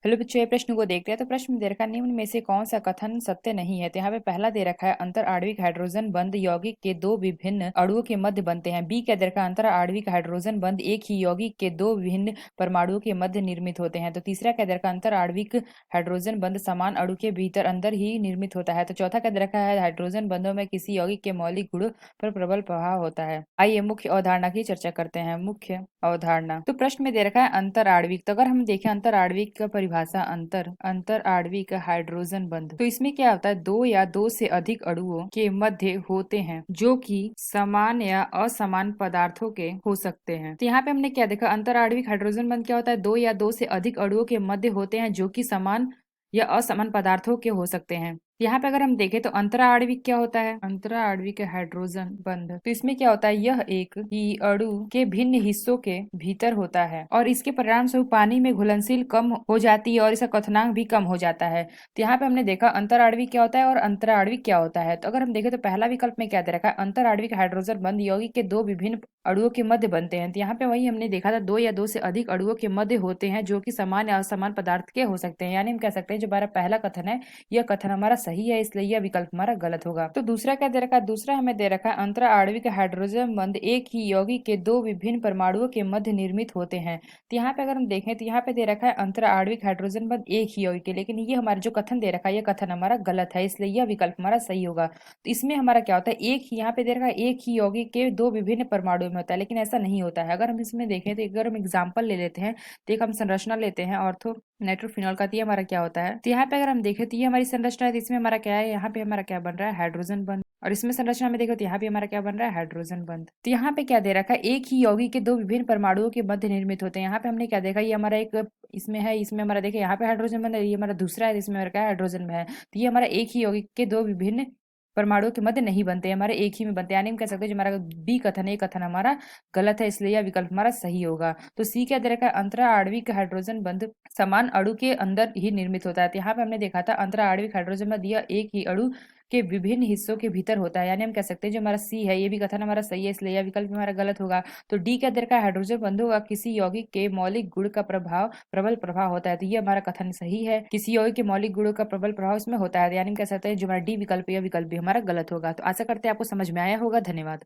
चलो बच्चों ये प्रश्न को देखते हैं। तो प्रश्न में दे रखा है, निम्न में से कौन सा कथन सत्य नहीं है। तो यहाँ पे पहला दे रखा है, अंतर आणविक हाइड्रोजन बंध यौगिक के दो विभिन्न अणुओं के मध्य बनते हैं। बी क्या दे रखा है, अंतर आणविक हाइड्रोजन बंध एक ही यौगिक के दो विभिन्न परमाणुओं के मध्य निर्मित होते हैं। तो तीसरा क्या दे रखा है, अंतर आणविक हाइड्रोजन बंध समान अणु के भीतर अंदर ही निर्मित होता है। तो चौथा क्या दे रखा है, हाइड्रोजन बंधों में किसी यौगिक के मौलिक गुणों पर प्रबल प्रभाव होता है। आइए मुख्य अवधारणा की चर्चा करते हैं। मुख्य अवधारणा, तो प्रश्न में दे रखा है अंतर आणविक। तो अगर हम देखें अंतर आणविक का परिभाषा, अंतर आणविक हाइड्रोजन बंध, तो इसमें क्या होता है, दो या दो से अधिक अणुओं के मध्य होते हैं जो कि समान या असमान पदार्थों के हो सकते हैं। तो यहाँ पे हमने क्या देखा, अंतर आणविक हाइड्रोजन बंध क्या होता है, दो या दो से अधिक अणुओं के मध्य होते हैं जो कि समान या असमान पदार्थों के हो सकते हैं। यहाँ पे अगर हम देखें तो अंतरा आणविक क्या होता है, अंतरा आणविक हाइड्रोजन बंध, तो इसमें क्या होता है, यह एक ही अणु के भिन्न हिस्सों के भीतर होता है और इसके परिणाम स्वरूप पानी में घुलनशील कम हो जाती है और इसका क्वथनांक भी कम हो जाता है। तो यहाँ पे हमने देखा अंतर आणविक क्या होता है और अंतरा आणविक क्या होता है। तो अगर हम देखें तो पहला विकल्प में क्या दे रखा है, अंतर आणविक हाइड्रोजन बंध यौगिक के दो विभिन्न अणुओं के मध्य बनते हैं। तो यहाँ पे वही हमने देखा था, दो या दो से अधिक अणुओं के मध्य होते हैं जो कि समान या असमान पदार्थ के हो सकते हैं। यानी हम कह सकते हैं जो हमारा पहला कथन है, यह कथन हमारा सही है, इसलिए यह विकल्प हमारा गलत होगा। तो दूसरा क्या दे रखा है, दूसरा हमें दे रखा है, अंतरा आणविक हाइड्रोजन बंध एक ही यौगिक के दो विभिन्न परमाणुओं के मध्य निर्मित होते हैं। तो यहाँ पे अगर हम देखें तो यहाँ पे दे रखा है अंतरा आणविक हाइड्रोजन बंध एक ही यौगिक के, लेकिन ये हमारा जो कथन दे रखा है, यह कथन हमारा गलत है, इसलिए यह विकल्प हमारा सही होगा। तो इसमें हमारा क्या होता है, एक ही यहाँ पे दे रखा है एक ही यौगिक के दो विभिन्न परमाणुओं में होता है, लेकिन ऐसा नहीं होता है। अगर हम इसमें देखें तो अगर हम एग्जाम्पल ले लेते हैं, तो एक हम संरचना लेते हैं ऑर्थो नाइट्रोफिनॉल का, तो ये हमारा क्या होता है, तो यहाँ पे अगर हम देखें तो ये हमारी संरचना है, तो इसमें हमारा क्या है, यहाँ पे हमारा क्या बन रहा है, हाइड्रोजन बंध, और इसमें संरचना में देखो तो यहाँ पे हमारा क्या बन रहा है, हाइड्रोजन बंध। तो यहाँ पे क्या दे रखा है, एक ही यौगिक के दो विभिन्न परमाणुओं के मध्य निर्मित होते हैं। यहाँ पे हमने क्या देखा, ये हमारा एक इसमें है, इसमें हमारा देखिए यहाँ पे हाइड्रोजन बंध है, ये हमारा दूसरा है, इसमें हमारा क्या है, हाइड्रोजन में है। तो ये हमारा एक ही यौगिक के दो विभिन्न परमाणुओं के मध्य नहीं बनते, हमारे एक ही में बनते हैं। यानी हम कह सकते हैं जो हमारा बी कथन है, ये कथन हमारा गलत है, इसलिए यह विकल्प हमारा सही होगा। तो सी क्या दे रखा है, अंतरा आणविक हाइड्रोजन बंध समान अणु के अंदर ही निर्मित होता है। तो यहाँ पे हमने देखा था अंतरा आणविक हाइड्रोजन बंध यह एक ही अणु के विभिन्न हिस्सों के भीतर होता है। यानी हम कह सकते हैं जो हमारा सी है, ये भी कथन हमारा सही है, इसलिए यह विकल्प हमारा गलत होगा। तो डी क्या दे रखा है, हाइड्रोजन बंधों का किसी यौगिक के मौलिक गुण का प्रभाव प्रबल प्रभाव होता है। तो ये हमारा कथन सही है, किसी यौगिक के मौलिक गुणों का प्रबल प्रभाव इसमें होता है। यानी हम कह सकते हैं जो हमारा डी विकल्प, यह विकल्प भी हमारा गलत होगा। तो आशा करते हैं आपको समझ में आया होगा। धन्यवाद।